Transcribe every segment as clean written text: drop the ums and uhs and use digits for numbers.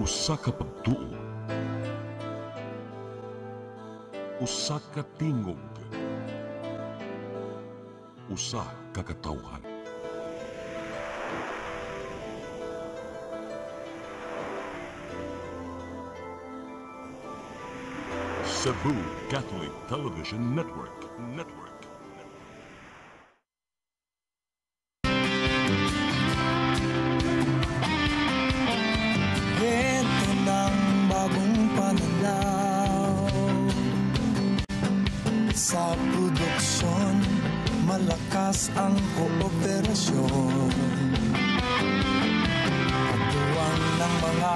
Usa ka pagtuo, usa ka tingog, usa ka katawhan. Cebu Catholic Television Network. Ito ng bagong pananaw sa produksyon, malakas ang kooperasyon. Katuwang ng mga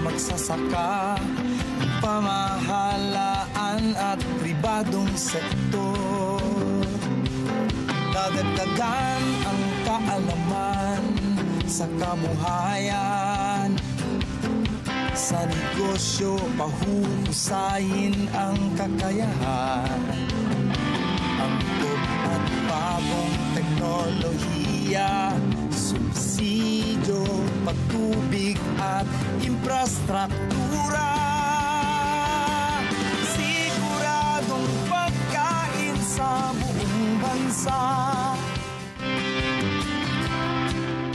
magsasaka, pamahalaan at pribadong sektor. Dadagdagan ang kaalaman sa kabuhayan. Sa negosyo, pahuhusayin ang kakayahan. Angkop at bagong teknolohiya, subsidyo, pagtubig at infrastruktura. Siguradong pagkain sa buong bansa.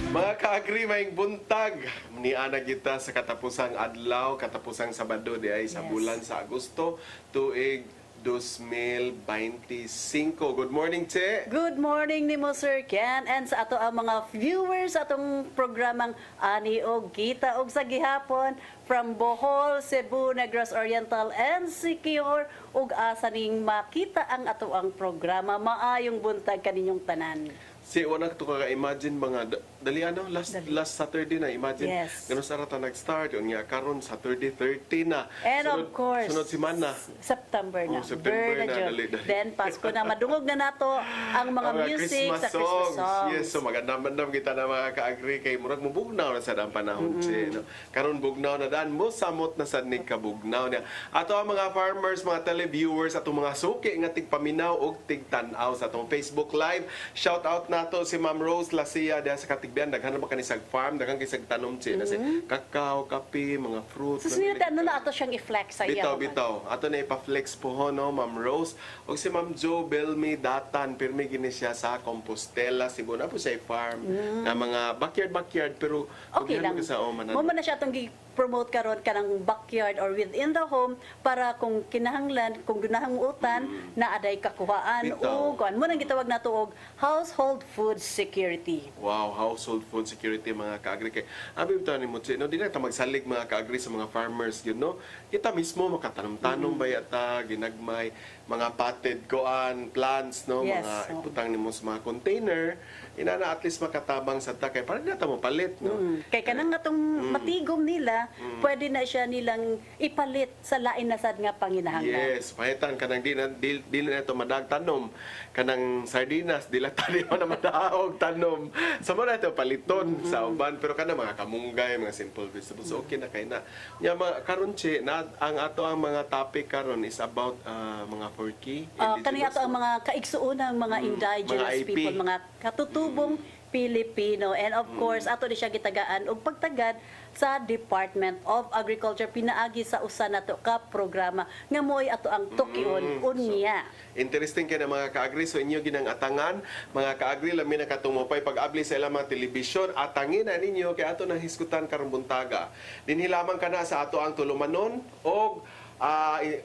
Mga ka-agri, maing buntag. Niana kita sa katapusang adlaw, katapusang Sabado di ay sa bulan sa Agosto, tuig 2025. Good morning, Che. Good morning ni mo, Sir Ken. And sa ato ang mga viewers sa atong programang Ani og Kita og sa gihapon from Bohol, Cebu, Negros Oriental, and Siquijor ug asa ning makita ang ato ang programa. Maayong buntag kaninyong tanan. Si una to ka-imagine mga dali ano last Saturday na imagine ganun sa rata nag-start yun nga karon Saturday 30 na. And sunod, of course sunod si Mana. September na. September na dali. Then Pasko na madungog na nato ang mga music Christmas sa Christmas songs. Yes, so magandang kita na mga ka-agri kay murag mo bugnaw na sa dang panahon Che, no. Karon bugnaw na daan mo samot na sad ni kabugnaw niya. Ato ang mga farmers, mga televiewers, atong mga suki nga tigpaminaw og tigtan-aw sa atong Facebook Live. Shout out nato si Ma'am Rose Lacia diha sa Katigbian, daghan na ba kani sag farm, daghan kay sag tanom Che, na si kakao, kape, mga fruits. So ano na ato siyang i-flex sa iya. Bitaw. Ato na ipa-flex po ho, no, Ma'am Rose. O si Ma'am Jo Belmi Datan, pirmi gini siya sa Compostela, Cebu. Na po siya farm na mga backyard, pero okay lang. Mo na siya itong promote karon kanang backyard or within the home para kung kinahanglan, kung ginahangutan na aday kakuhaan o kuan mo nang gitawag nato og household food security. Wow, household food security mga ka-agri kay abi bitaw ni mo no di na ta magsalig mga ka-agri sa mga farmers yun no. Kita mismo makatanom-tanom bayata ginagmay mga potted koan plants no, mga iputang nimo sa mga container inana at least makatabang sa ta kay para na ta mo palit no. Kay kanang atong matigom nila pwede na siya nilang ipalit sa lain na sad nga panginahanglan. Yes, pahitan kanang di na ito madag tanom. Kanang sardinas dila tani mo na madaog tanom. Sa mo na ito paliton sa uban pero kanang mga kamunggay, mga simple vegetables okay na kay na. Nya karon Che na ang ato ang mga topic karon is about mga Forky. Kani ato ang mga kaigsuonang mga indigenous people, mga katutubong Pilipino, and of course ato di siya gitagaan og pagtagad sa Department of Agriculture pinaagi sa usa nato ka programa nga moy ato ang tukion unya. So, interesting kay na mga ka-agri, so inyo ginang atangan mga ka-agri lamin na katumupay pag-abli sa ilang mga telebisyon atangin na ninyo kay ato nang hisgutan karong buntaga. Dinhi lamang kana sa ato ang tulumanon og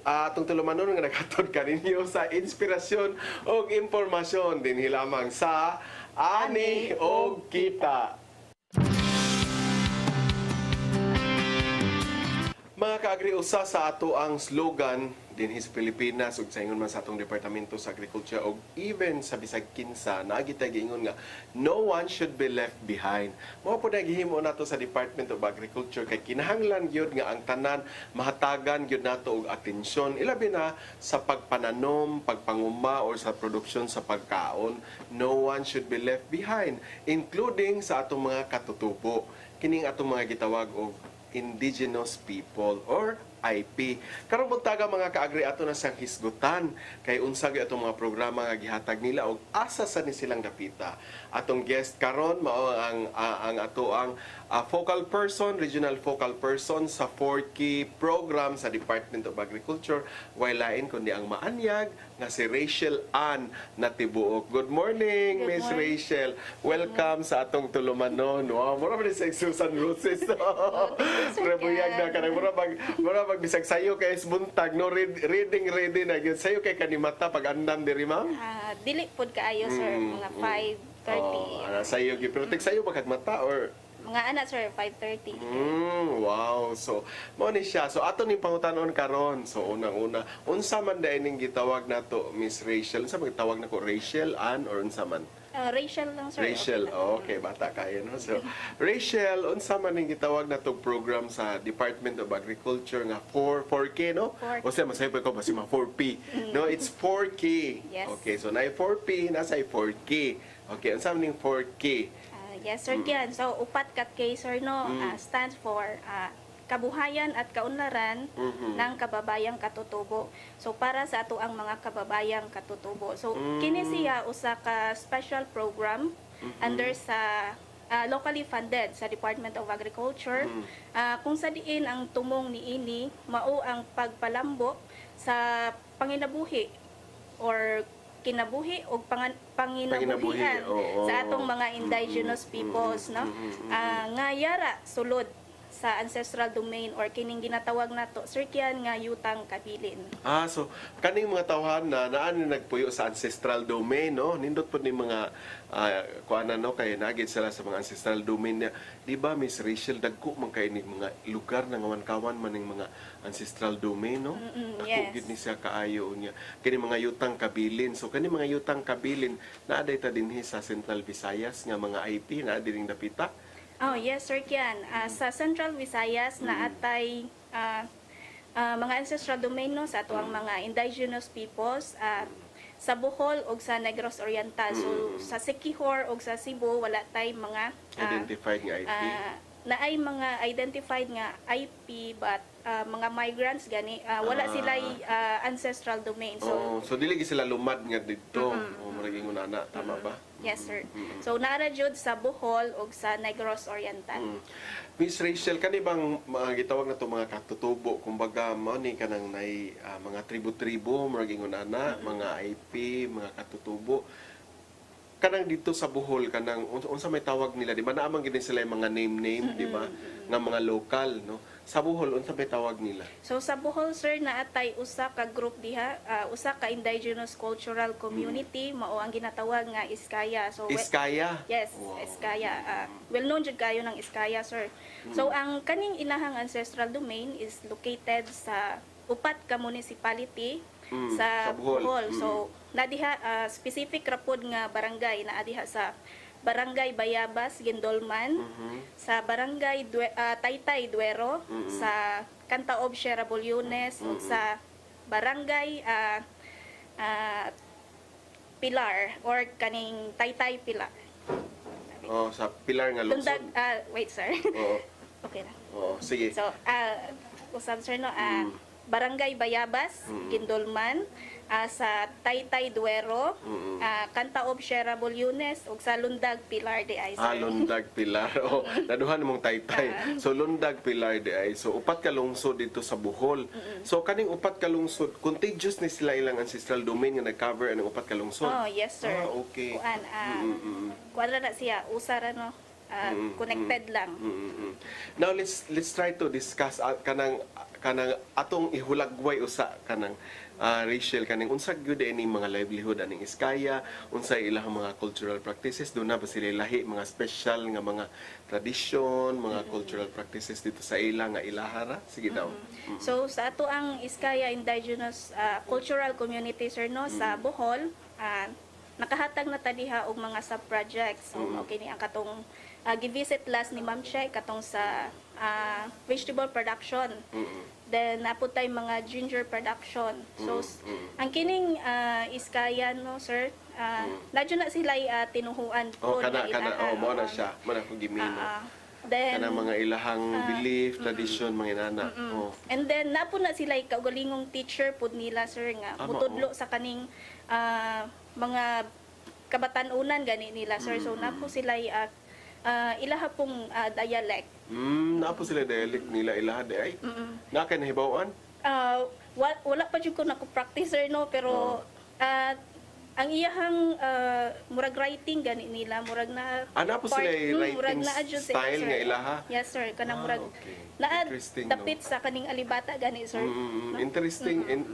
atong tulumanon nga naghatod kaninyo sa inspirasyon o impormasyon din lamang sa Ani og Kita. Mga ka-agri, usa sa ato ang slogan din sa Pilipinas ug sa ingon man sa atong Departamento sa Agriculture ug even sa bisag kinsa naagi ta giingon nga no one should be left behind. Mao po na gihimo nato sa Department of Agriculture kay kinahanglan gyud nga ang tanan mahatagan gyud nato og atensyon ilabi na sa pagpananom, pagpanguma or sa produksyon sa pagkaon. No one should be left behind including sa atong mga katutubo. Kining atong mga gitawag og indigenous people or IP. Karong buntaga mga kaagri ato na siyang hisgutan kay unsa gyud atong mga programa nga gihatag nila og asa sa ni silang dapita. Atong guest karon mao ang ato ang focal person, regional focal person sa 4K program sa Department of Agriculture, walain kundi ang maanyag nga si Rachel Ann Natibuok. Good morning, Good Miss morning. Rachel. Welcome sa atong tulumanon. Wow, mura man sa Susan Roses. Prebuyag na kanang mura mag bisag sayo kay buntag no reading ready na gyud sayo kay kanimata pag andan diri ma'am. Dili pod kaayo sir, mga 5:30. Sayo gyud pero tig sayo ba kag mata or Mga anak sir, 5:30. wow. So, mo ni siya. So, ato ni pangutanon karon. So, unang-una, unsa man dai ning gitawag nato Miss Rachel? Unsa man gitawag nako Rachel Ann or unsa man? Rachel lang sir. Rachel. Okay lang. Okay, bata kayo no. So, Rachel, unsa man ning gitawag nato program sa Department of Agriculture nga 4K no? 4K. O siya masaypo ko basi mga 4P. No, it's 4K. Yes. Okay, so na 4P nasa 4K. Okay, unsa man ning 4K? Yes sir, Kian. So, upat ka kay sir no, stands for kabuhayan at kaunlaran ng kababayang katutubo. So, para sa ato ang mga kababayang katutubo. So, kini siya usa ka special program under sa locally funded sa Department of Agriculture. Kung sa diin ang tumong niini mao ang pagpalambo sa panginabuhi or kinabuhi o panginabuhian oo. sa atong mga indigenous peoples no nga yara sulod sa ancestral domain or kining ginatawag nato sir Kian nga yutang kabilin. So kaning mga tawhan na naani nagpuyo sa ancestral domain no, nindot po ni mga kuana no kay nagid sila sa mga ancestral domain niya. Di ba Miss Rachel dagko man kay ning mga lugar na ngawan-kawan man ning mga ancestral domain no? Ako yes. gid ni siya kaayo niya. Kini mga yutang kabilin. So kani mga yutang kabilin naaday ta dinhi sa Central Visayas nga mga IP na dining dapita. Oh yes sir Kian. Sa Central Visayas na atay mga ancestral domain no sa atuang mga indigenous peoples sa Bohol ug sa Negros Oriental. So sa Siquijor ug sa Cebu wala tay mga Identified nga IP. na ay mga identified nga IP but mga migrants gani wala sila ancestral domain. So dili gi sila lumad nga didto. Murag ingon ana tama ba? Yes sir. So naara jud sa Bohol ug sa Negros Oriental. Miss Rachel, kani bang gitawag na to mga katutubo, kumbaga mao ni kanang nay mga tribo-tribo, murag ingon ana, mga IP, mga katutubo. Kanang dito sa Bohol kanang unsa may tawag nila, di ba naamang gid sila yung mga name, di ba? Nga mga local, no? Sa Bohol unsa may tawag nila? So sa Bohol sir naatay usa ka group diha, usa ka indigenous cultural community mao ang ginatawag nga Iskaya. So Iskaya. yes, Wow. Iskaya. Well known jud kayo ng Iskaya sir. So ang kaning ilahang ancestral domain is located sa upat ka municipality sa Bohol. So nadiha specific rapod nga barangay na adiha sa Barangay Bayabas, Gindolman, sa Barangay Taytay, Duero, sa Cantaob, Sierra Bulyones, ug sa Barangay Pilar or kaning Taytay Pilar. Sa Pilar nga lungsod. Lundag, wait sir. Oo. Okay na. Oo, sige. So, usab sir no, Barangay Bayabas, Gindolman, sa Taytay Duero, Cantaob Sierra Bulyones ug sa Lundag Pilar de ay sir. Lundag Pilar. Naduhan mong Taytay. So Lundag Pilar di ay. So upat ka lungsod dito sa Bohol. So kaning upat ka lungsod, contagious ni sila ilang ancestral domain nga nag-cover ang upat ka lungsod. Oh, yes sir. Okay. Kuan kuadra na siya usara no. Connected lang. Now let's try to discuss kanang atong ihulagway usa kanang Rachel kaning unsa gyud ini mga livelihood aning Iskaya, unsa ilang mga cultural practices, do na ba sila lahi mga special nga mga tradition, mga cultural practices dito sa ilang nga ilahara? Sige daw. So sa ato ang Iskaya Indigenous Cultural Community sir no sa Bohol, nakahatag na ta diha og mga sub-projects. So okay ni ang katong gi-visit last ni Ma'am Che katong sa vegetable production. Then naputay mga ginger production. So ang kining Iskaya no sir, nadyo na sila tinuhuan po Kana mo na siya, mo na ko gimino. Then kanang mga ilahang belief, tradition, mga inana. Oh. and then napo na sila kaugalingong teacher pud nila sir nga mutudlo sa kaning mga kabatanunan gani nila sir. So napo sila ilaha pong dialect. Napo sila dialect nila ilaha di ay. Na kay nahibaw-an? Wala pa jud ko practice sir no pero ang iyahang murag writing gani nila murag na Napo sila writing murag na adjud sa style sir. nga ilaha. Yes sir kanang murag Okay. naa Interesting, dapit sa kaning alibata gani sir.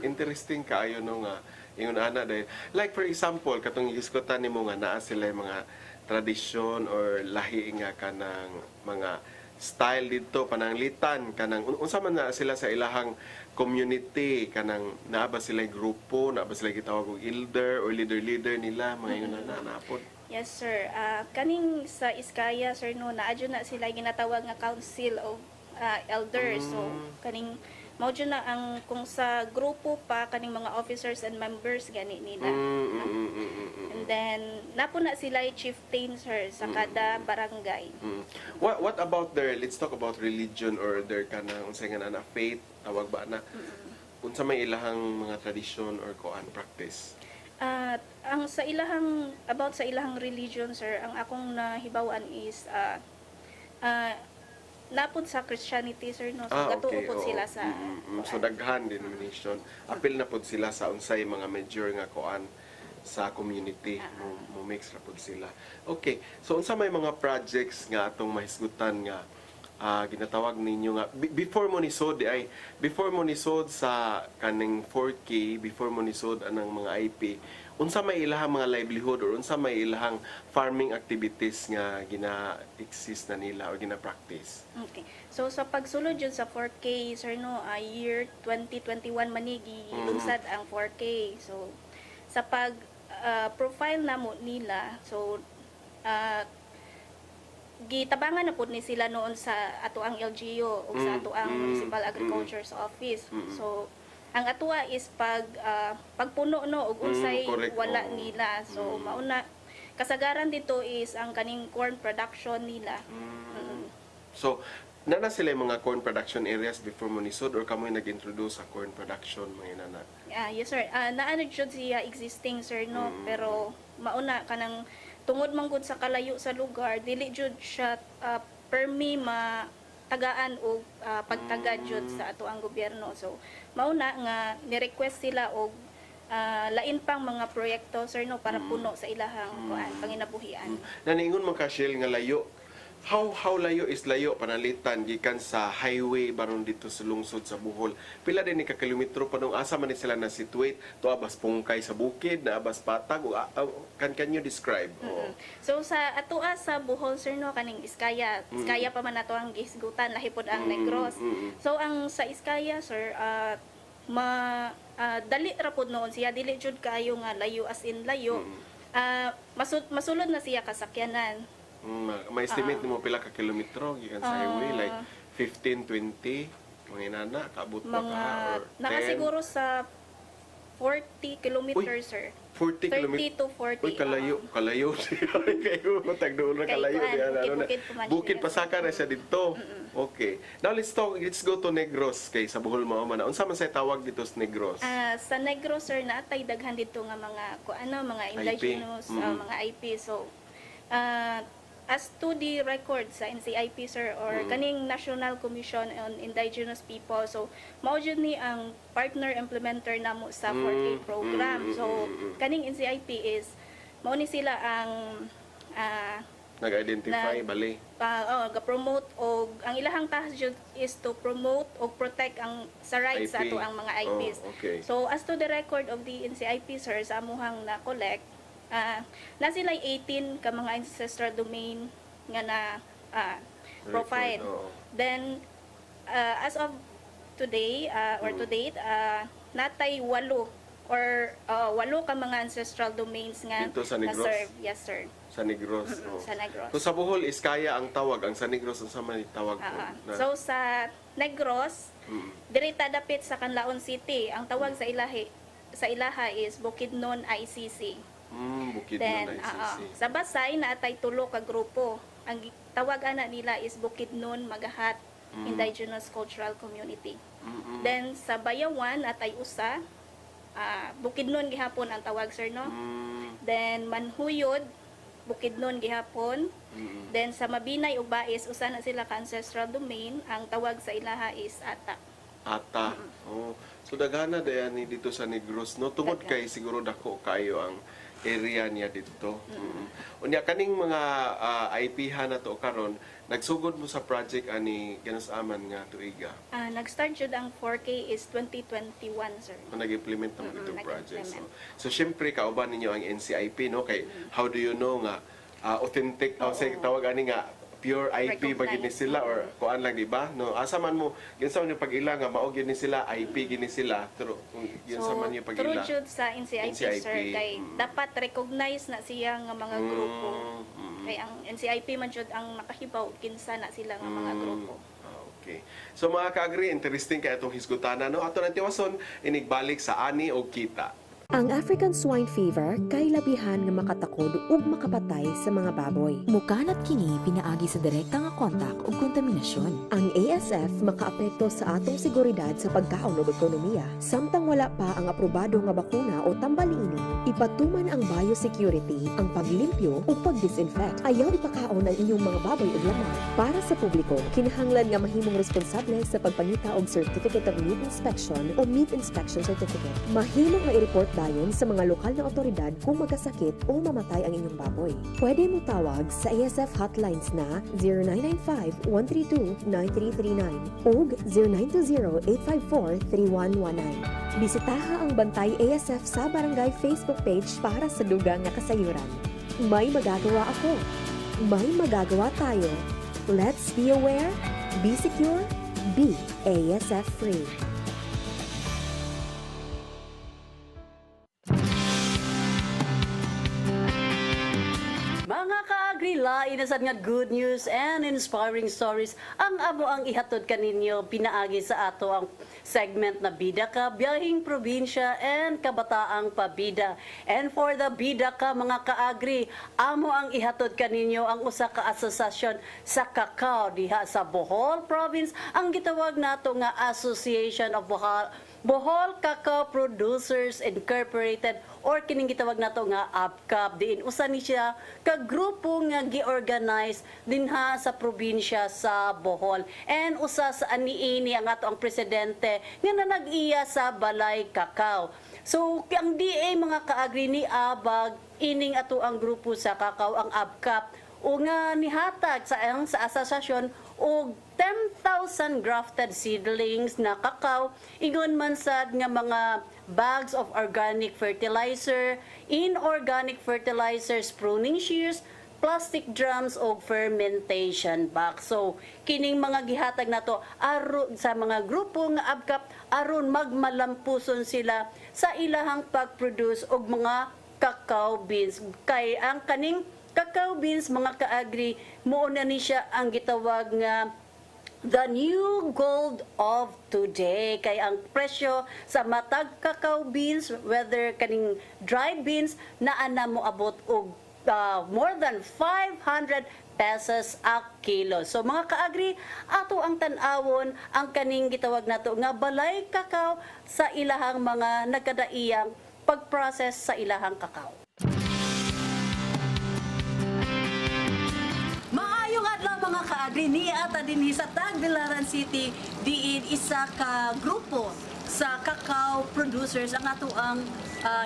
Interesting kaayo no nga ingon ana dahil like for example katong gisgotan nimo nga naa sila mga tradisyon or lahi nga kanang mga style dito pananglitan kanang unsa man na sila sa ilahang community kanang naa ba sila grupo naa ba sila gitawag og elder or leader nila mga yun na napod. Yes sir. Kaning sa Iskaya sir no naadyo na sila ginatawag nga Council of Elders. So kaning mao jud na ang kung sa grupo pa kaning mga officers and members gani nila. And then napo na sila chieftain sir sa kada barangay. What about let's talk about religion or their kanang unsay nga na faith tawag ba na unsa may ilahang mga tradition or koan practice? Ang sa ilahang religion sir ang akong nahibawan is napod sa Christianity sir no so gatuo pod sila sa so daghan denomination apil na pod sila sa unsay mga major nga koan sa community mo mix ra pod sila. Okay, so unsa may mga projects nga atong mahisgutan nga ginatawag ninyo nga before mo nisod sa kaning 4K before mo nisod anang mga IP unsa may ilahang mga livelihood or unsa may ilahang farming activities nga gina-exist na nila or gina-practice? Okay. So sa pagsulod jud sa 4K sir no year 2021 manigi lunsad ang 4K. So sa pag profile namo nila so gitabangan na pud ni sila noon sa ato ang LGU o sa ato ang Municipal Agriculture's Office. So ang atua is pagpuno no og unsay wala nila. So mauna kasagaran dito is ang kaning corn production nila. So nana sila yung mga corn production areas before mo nisod or kamoy nag-introduce sa corn production mga inana? Yes sir. Naano jud siya existing sir no pero mauna kanang tungod man gud sa kalayo sa lugar dili jud siya permi tagaan og pagtagad jud sa ato ang gobyerno. So mauna nga ni-request sila og lain pang mga proyekto sir no para puno sa ilahang panginabuhian. Naningon man ka Shell nga layo. How layo is layo panalitan gikan sa highway baron dito sa lungsod sa Bohol. Pila din ni ka kilometro padung asa man ni sila na situate to abas pungkay sa bukid na abas patag o can you describe? So sa atoa sa Bohol sir no kaning Iskaya pa man nato ang gisgutan lahi pod ang Negros. So ang sa Iskaya sir dali ra pod noon siya dili jud kaayo nga layo as in layo. Masulod na siya kasakyanan. May estimate mo pila ka kilometro gikan sa highway like 15, 20 mga inana kaabot pa ka or 10? Nakasiguro sa 40 kilometers sir. 40 30 to 40. Uy, kalayo siya. Kayo, tagdoon na kalayo. Bukid Pasaka na siya dito. Okay. Now, let's go to Negros. Kay sa Bohol Mauma na. Unsa man say tawag dito sa Negros? Sa Negros, sir, naatay daghan dito nga mga indigenous, mga IP. So, as to the record sa NCIP sir or kaning National Commission on Indigenous People, so mao jud ni ang partner implementer namo sa 4K program. So kaning NCIP is mao ni sila ang nag-identify bali ga-promote og ang ilahang task jud is to promote og protect ang sa rights sa ato ang mga IPs. Okay. So as to the record of the NCIP sir sa amuhang na collect na sila 18 ka mga ancestral domain nga na profile. Then as of today or to date natay 8 or 8 ka mga ancestral domains nga dito sa Negros? na-serve. Yes sir. Sa Negros. Sa Negros. So sa Bohol Iskaya ang tawag, ang sa Negros unsa man itawag So sa Negros dirita dapit sa Canlaon City. Ang tawag sa ilaha is Bukidnon ICC. Bukidnon Then, ICC. sa Basay naatay 3 ka grupo. ang tawag ana nila is Bukidnon Magahat Indigenous Cultural Community. Then sa Bayawan at ay usa Bukidnon gihapon ang tawag sir no. Then Manhuyod Bukidnon gihapon. Then sa Mabinay ug Bais usa na sila ka ancestral domain, ang tawag sa ilaha is Ata. Ata. Oh. So daghana dayan ni dito sa Negros no tungod kay siguro dako kayo ang area niya dito. Unya kaning mga IP-han na to karon nagsugod mo sa project ani Ganus-aman nga tuiga. Nag-start jud ang 4K is 2021 sir. Nag-implement naman itong project. nag-implement. So syempre kauban ninyo ang NCIP no kay how do you know nga authentic say tawag ani nga pure IP ba gini sila or kuan lang di ba no asa man mo ginsa man yung pag-ila nga mao gini sila IP gini sila pero ginsa man yung pag-ila true jud sa NCIP, sir kay dapat recognize na siya nga mga grupo. Kay ang NCIP man jud ang nakahibaw kinsa na sila nga mga grupo. Okay. So mga ka-agri, interesting kay atong hisgutana no ato nang tiwason inigbalik sa ani og kita. Ang African swine fever kay labihan nga makatakod ug makapatay sa mga baboy. Mukanat kini pinaagi sa direkta nga kontak ug kontaminasyon. Ang ASF makaapekto sa atong seguridad sa pagkaon ug ekonomiya. Samtang wala pa ang aprobado nga bakuna o tambaliini, ipatuman ang biosecurity, ang paglimpyo ug pagdisinfect. Ayaw ipakaon ang inyong mga baboy ug lamang. Para sa publiko, kinahanglan nga mahimong responsable sa pagpangita og Certificate of Meat Inspection o Meat Inspection Certificate. Mahimong nga i-report dayon sa mga lokal na otoridad kung magkasakit o mamatay ang inyong baboy. Pwede mo tawag sa ASF hotlines na 0995-132-9339 ug 0920-854-3119. Bisitaha ang Bantay ASF sa Barangay Facebook page para sa dugang nga kasayuran. May magagawa ako. May magagawa tayo. Let's be aware, be secure, be ASF free. Mga ka-agri, lain na sad nga good news and inspiring stories ang amo ang ihatod kaninyo pinaagi sa ato ang segment na Bida Ka, Biyahing Probinsya and Kabataang Pabida. And for the Bida Ka, mga ka-agri, amo ang ihatod kaninyo ang usa ka asosasyon sa kakao diha sa Bohol Province, ang gitawag nato nga Association of Bohol Cacao Producers Incorporated or kining gitawag nato nga ABCAP. Diin usa ni siya ka grupo nga gi-organize dinha sa probinsya sa Bohol. And usa sa aniini ang ato ang presidente nga nanag-iya sa Balay Cacao. So ang DA mga kaagri ni abag ining ato ang grupo sa kakao ang ABCAP o nga nihatag sa asosasyon og 10,000 grafted seedlings na kakao, ingon man sad nga mga bags of organic fertilizer, inorganic fertilizers, pruning shears, plastic drums o fermentation box. So, kining mga gihatag nato aron sa mga grupo nga ABCAP aron magmalampuson sila sa ilahang pag-produce og mga cacao beans. Kay ang kaning cacao beans mga kaagri mouna ni siya ang gitawag nga the new gold of today. Kay ang presyo sa matag cacao beans whether kaning dried beans naa na mo abot og more than 500 pesos a kilo. So mga kaagri, ato ang tan-awon ang kaning gitawag nato nga Balay Cacao sa ilahang mga nagkadaiyang pag-process sa ilahang kakao. Maayong adlaw mga kaagri, ni ata dinhi sa Tagbilaran City diin isa ka grupo sa cacao producers ang ato ang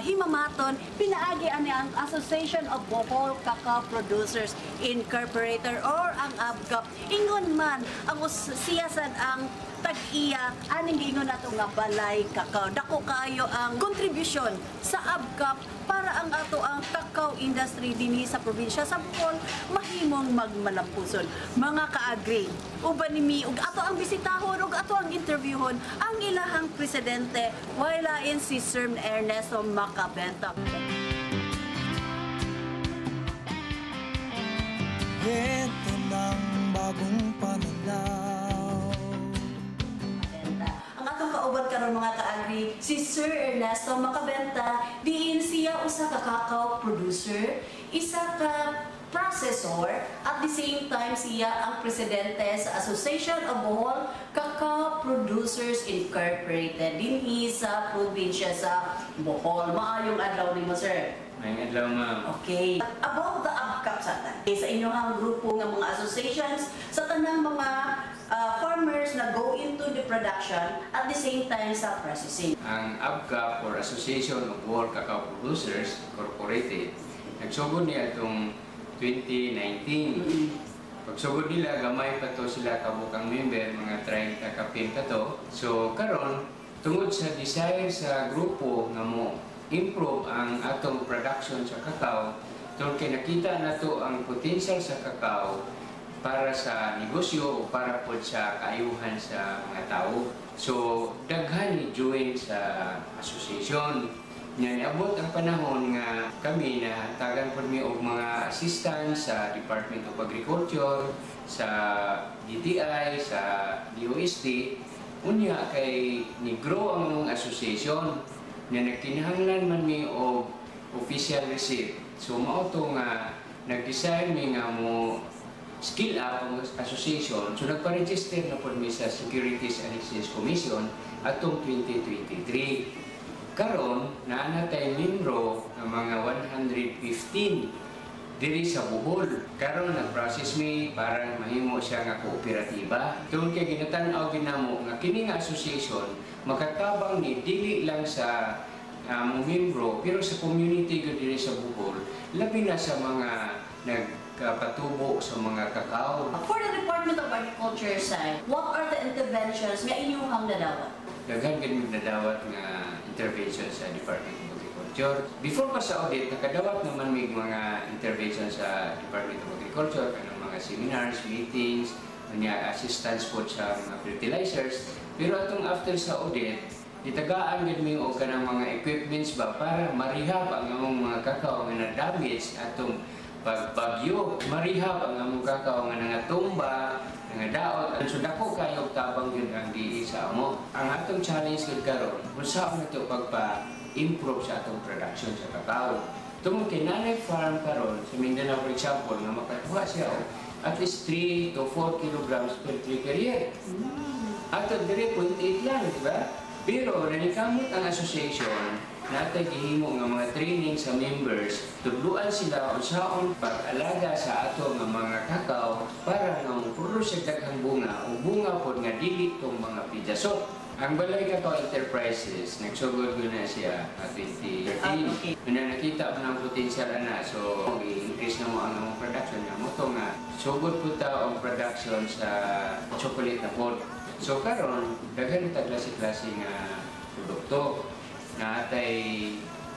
himamaton pinaagi ani ang Association of Bohol Cacao Producers Incorporated or ang ABCAP. Ingon man ang siya sad ang tag-iya aning giingon nato nga Balay Cacao. Dako kayo ang kontribusyon sa ABCAP para ang ato ang cacao industry dinhi sa probinsya sa Bohol mahimong magmalampuson. Mga kaagri, uban nimi ug ato ang bisitahon ug ato ang interviewon ang ilahang presidente walain si Sir Ernesto Macabenta. Ito ng bagong pananaw. Ang atong kauban karon mga kaagri, si Sir Ernesto Macabenta, diin siya usa ka cacao producer, isa ka processor. At the same time, siya ang presidente sa Association of Bohol Cacao Producers Incorporated dinhi sa probinsya sa Bohol. Maayong adlaw nimo, sir. May adlaw, ma'am. Okay. About the ABCAP sa sa inyong grupo ng mga associations sa tanang mga farmers na go into the production at the same time sa processing. Ang ABCAP or Association of Bohol Cacao Producers Incorporated, nagsugod niya itong 2019. Pagsugod nila, gamay pa to sila kabukang member, mga 30 kapin pa to. So karon tungod sa desire sa grupo nga mo improve ang atong production sa kakao, tungkol kay nakita na to ang potential sa kakao para sa negosyo o para po sa kaayuhan sa mga tao. So daghan ni join sa association. Niabot ang panahon nga kami na tagan po mi og mga assistants sa Department of Agriculture, sa DTI, sa DOST. Unya kay ni-grow ang mga association na nagkinahanglan man mi og official receipt. So mao to nga nag-design mi nga mo skill up ang association. So nagpa-register na po mi sa Securities and Exchange Commission atong 2023. Karon naa tay membro ng mga 115 diri sa Bohol. Karon nag-process mi para mahimo siya nga kooperatiba. Tungod kay ginatan-aw ginamo nga kini nga association makatabang ni dili lang sa membro pero sa community gud diri sa Bohol, labi na sa mga nagpatubo sa mga kakao. For the Department of Agriculture side, what are the interventions nga inyong nadawat? Daghan gid nadawat nga intervention sa Department of Agriculture. Before pa sa audit, nakadawat naman may mga intervention sa Department of Agriculture, kanang mga seminars, meetings, mga assistance po sa mga fertilizers. Pero atong after sa audit, itagaan gid mi og kanang mga equipments ba para marihab ang among mga kakao nga na-damage atong pagbagyo. Marihab ang among kakao nga nangatumba, nga daot, ang sudako kayo tabang yun ang DE sa amo. Ang atong challenge gud karon, kung saan na ito pagpa-improve sa atong production sa kakao. Tungkol kay nanay farm karon sa Mindanao, for example, nga makakuha siya at least 3 to 4 kilograms per tree per year. Ato dire 0.8 lang, di ba? Pero nanikamot ang association natay gihimo nga mga training sa members, tudluan sila unsaon pag-alaga sa ato nga mga kakao para nga produce daghang bunga o bunga pod nga dili tong mga pidyasot. Ang Balay Cacao Enterprises nagsugod na siya at 2013. Na nakita mo ng potential na, so i-increase na mo ang among production nga mo to nga sugod po ta ang production sa chocolate na pod. So karon daghan ta klase-klase nga produkto na atay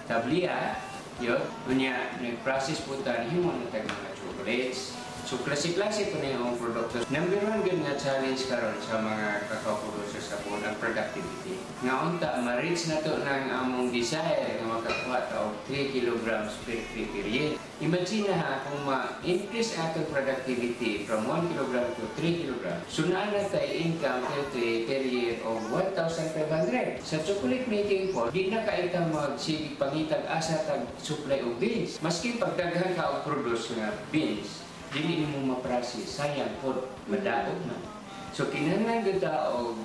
tablia, yun, kunya nag-process po tayo himo na tag mga chocolates. So klase-klase po na yung produkto. Number 1 good nga challenge karon sa mga cacao producers sa po ang productivity. Nga unta, ma-reach na to ng among desire nga makakuha ta og 3 kilograms per tree per year. Imagine na kung ma-increase atong productivity from 1 kilogram to 3 kilograms. So naa na tayo income per year of 1,500. Sa chocolate making po, di na kaitang magsige pangitag asa tag supply of beans. Maski pagdaghan ka og produce nga beans, dili mo ma-process, sayang po, madaog na. So kinahanglan kita og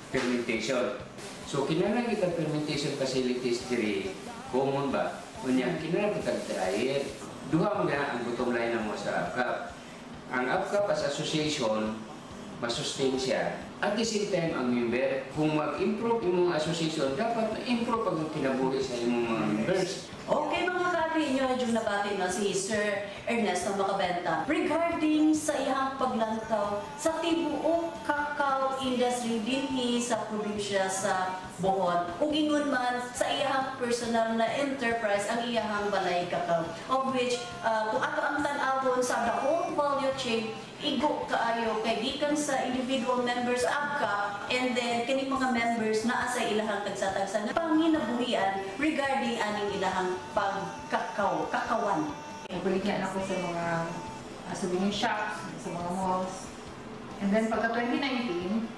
fermentation. So kinahanglan kita fermentation facilities diri common ba? Unya kinahanglan kita dryer. Duha mo na ang bottom line mo sa ABCAP. Ang ABCAP as association, masustain siya. At the same time, ang member, kung mag-improve imong association, dapat ma-improve ang kinabuhi sa imong mga members. Okay mga kati, inyo yung nabati na si Sir Ernesto Macabenta regarding sa iyang paglantaw sa tibuok cacao industry dinhi sa probinsya sa Bohol. Ug ingon man sa iyang personal na enterprise ang iyang Balay Cacao, of which kung ato ang tan-awon sa the whole value chain, igo kaayo kay gikan sa individual members ABCAP and then kini mga members naa sa ilahang tagsa-tagsa nga panginabuhian regarding aning ilahang kakawan. Nabaligyan ako sa mga souvenir shops, sa mga malls. And then pagka 2019,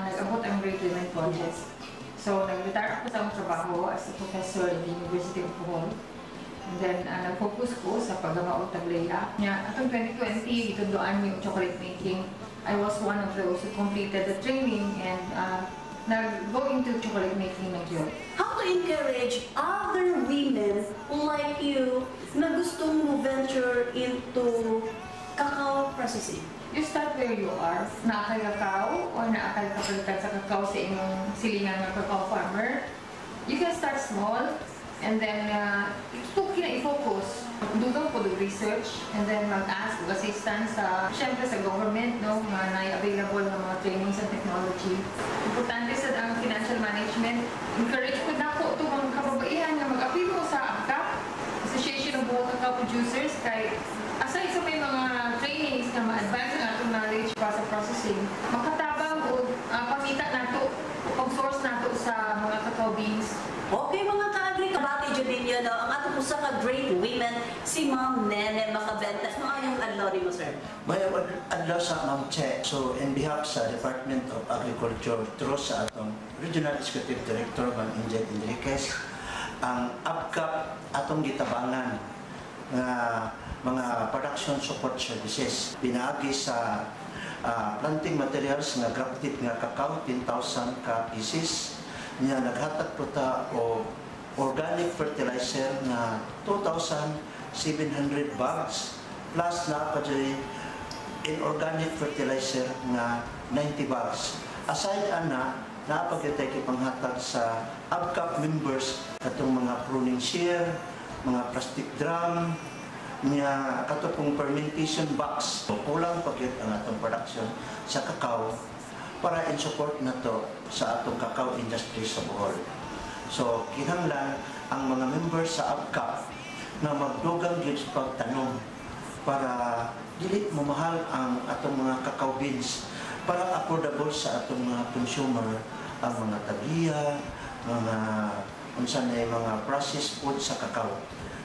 nag-abot ang Great Women Contest. So nag-retire ako sa akong trabaho as a professor in the University of Bohol. And then, nag-focus ko sa paggamao taglayla. Atong 2020, itunduan yung chocolate making. I was one of those who completed the training and nag-go into chocolate making na yun. How to encourage other women like you na gustong mo venture into cacao processing? You start where you are. Naakay kakao o naakay kapalitan sa kakao sa inyong silingan ng cacao farmer. You can start small and then ito kina-focus. Dugang po do research and then mag-ask o assistance sa, syempre sa government, no, na available ng mga trainings and technology. Importante sa ang financial management. Encourage ko na po ito mga kababaihan na mag-appeal ko sa ABCAP, Association of Buo Cacao Producers, kay aside sa may mga trainings na ma-advance ang atong knowledge para sa processing, makatabang o pangita nato o pag-source nato sa mga cacao beans. Okay mga ka-agri, kabati dyan ninyo, no? Ang atong usa ka great women, si Ma'am Nene Macabenta. Maayong adlaw rin mo, sir. Mayroong adlaw sa Ma'am Che. So, in behalf sa Department of Agriculture, through sa atong Regional Executive Director, Ma'am Angel Enriquez, ang ABCAP atong gitabangan na mga production support services. Pinaagi sa planting materials nga grafted nga cacao, 10,000 ka pieces. Niya naghatag po ta o organic fertilizer na 2,700 bags plus na pa inorganic fertilizer na 90 bags. Aside ana, napagkitay panghatag sa ABCAP members katong mga pruning shear, mga plastic drum, niya katong fermentation box. Kulang pagyud ang atong production sa cacao para in support na to sa atong cacao industry sa Bohol. So, kinahanglan ang mga members sa ABCAP na magdugang gyud sa pagtanong para dili mamahal ang atong mga cacao beans, para affordable sa atong mga consumer ang mga tagiya, mga unsa na mga processed food sa cacao.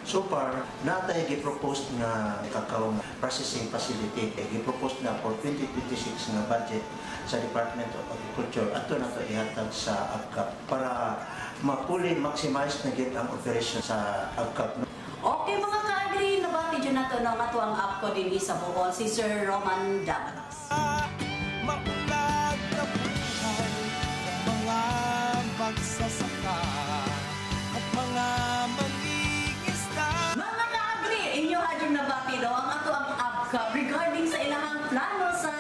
So far, natay gi-propose na cacao processing facility. Gi-propose na for 2026 na budget sa Department of Agriculture. Ato na ito ihatag sa ABCAP para ma-fully maximize na gid ang operation sa ABCAP. Okay mga ka-agri, nabati dyan na ito ng atuang APCO din sa Bohol, si Sir Roman Damalas. Maulag na buhay ng mga magsasaka at mga mangingisda. Mga ka-agri, inyo hadyo nabati do ang atuang ABCAP regarding sa ilahang plano sa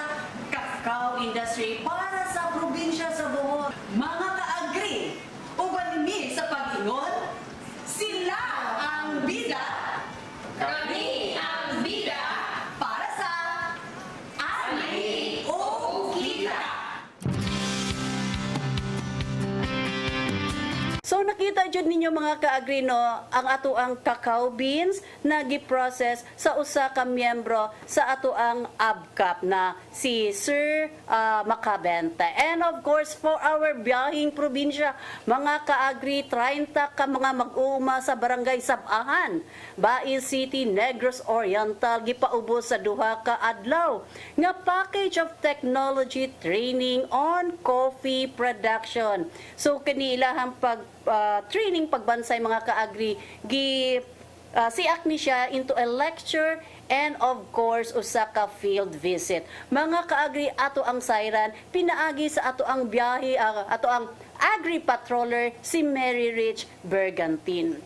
cacao industry para sa probinsya sa Bohol. Mga ka-agri, uban ni sa pag-ingon, sila ang bida, kami ang bida para sa ani o kita. So nakita jud ninyo mga ka-agri no, ang ato ang cacao beans na gi-process sa usa ka miyembro sa ato ang ABCAP na si Sir Macabenta. And of course for our biyahing probinsya, mga ka-agri, 30 ka mga mag-uuma sa barangay Sabahan, Bais City, Negros Oriental, gipaubos sa duha ka adlaw nga package of technology training on coffee production. So kanilahang training pagbansay mga ka-agri siak ni siya into a lecture and of course usa ka field visit. Mga ka-agri, ato ang sayran pinaagi sa ato ang biyahe ato ang agri patroller si Mary Rich Bergantin.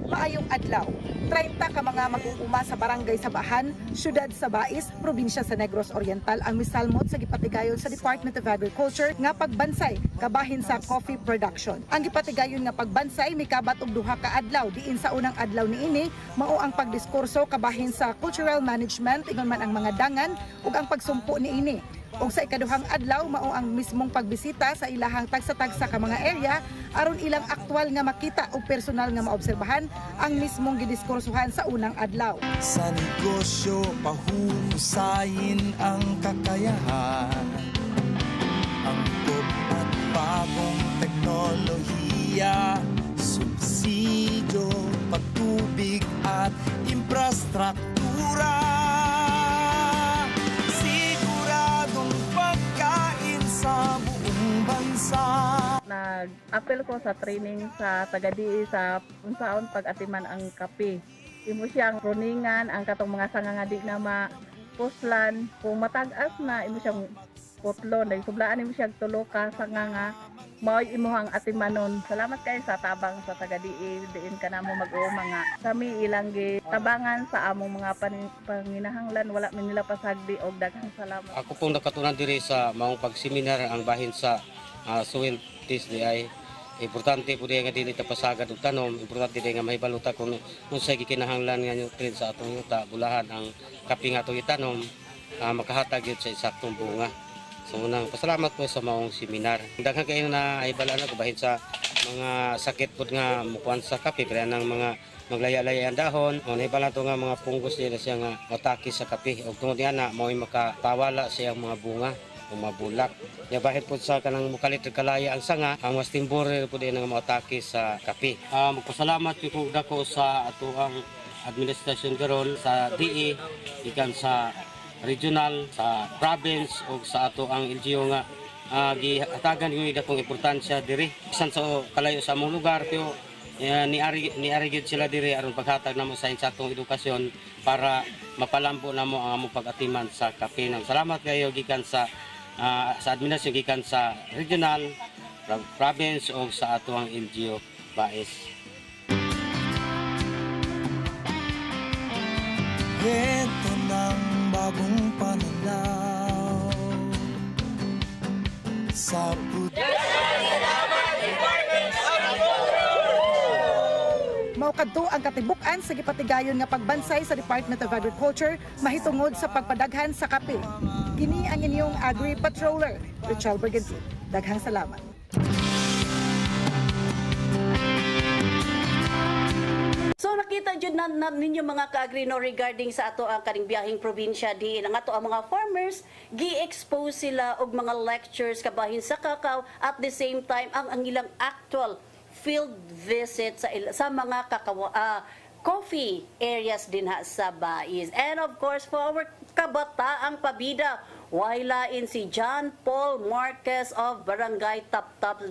Maayong adlaw. 30 ka mga mag-uuma sa barangay Sabahan, syudad sa Bais, probinsya sa Negros Oriental ang misalmot sa gipatigayon sa Department of Agriculture nga pagbansay kabahin sa coffee production. Ang gipatigayon nga pagbansay mikabat og duha ka adlaw, diin sa unang adlaw niini mao ang pagdiskurso kabahin sa cultural management ingon man ang mga dangan ug ang pagsumpo niini. Og sa ikaduhang adlaw mao ang mismong pagbisita sa ilahang tagsa-tagsa ka mga area aron ilang aktwal nga makita ug personal nga maobserbahan ang mismong gidiskursuhan sa unang adlaw. Sa negosyo pahuhusayin ang kakayahan, angkop at bagong teknolohiya, subsidyo, pagtubig at infrastruktura. Na nag-apel ko sa training sa taga-DE sa unsaon pag-atiman ang kape. Imo siyang runingan ang katong mga sanga nga di na mapuslan. Kung matag-as na, imo siyang putlo. Nagsublaan imo siyang tulo ka sanga nga mao'y imuhang atimanon. Salamat kayo sa tabang sa taga-DE. Diin ka na mo mag-uuma nga. Kami ilang tabangan sa among mga panginahanglan. Wala min nila pasagdi og daghang salamat. Ako pong nakatunan diri sa maong pagseminar ang bahin sa Suwintis di ay importante po diya nga dili tapasagad og tanom. Importante diya nga mahibaluta kung unsay gikinahanglan nga nutrient sa atong yuta. Bulahan ang kape nga atong itanom makahatag yun sa isaktong bunga. So unang pasalamat po sa maong seminar. Daghang kayo na ibalaan ako bahin sa mga sakit po nga mukuan sa kape kaya ng mga maglaya-laya ang dahon. O naibalaan to nga mga punggos nila siya nga mataki sa kape. O tungod niya na mao'y makapawala siya mga bunga o mabulak. Ya bahin po sa kanang mukalit kalaya ang sanga, ang mas timbore po din nga mataki sa kape. Magpasalamat ko dako sa ato ang administrasyon karon sa DE ikan sa regional, sa province o sa ato ang LGU nga gihatagan yung dakong importansya diri. Bisan sa kalayo sa among lugar pero niari gyud sila diri aron paghatag namo sa insaktong edukasyon para mapalambo namo ang among pag-atiman sa kape. Salamat kayo gikan sa administrasyon gikan sa regional, province o sa ato ang LGU Baes. Ito ng bagong pananaw sa Maukadto ang katibuk-an sa gipatigayon nga pagbansay sa Department of Agriculture mahitungod sa pagpadaghan sa kape. Kini ang inyong Agri Patroller, Richel Bergentin. Daghang salamat. So nakita jud na ninyo mga ka-agri no regarding sa ato ang kaning biyaheng probinsya diin ang ato ang mga farmers gi-expose sila og mga lectures kabahin sa kakao at the same time ang ilang actual field visit sa mga coffee areas din ha sa Bais. And of course for our kabataang pabida, wailain si John Paul Marquez of Barangay Taptap,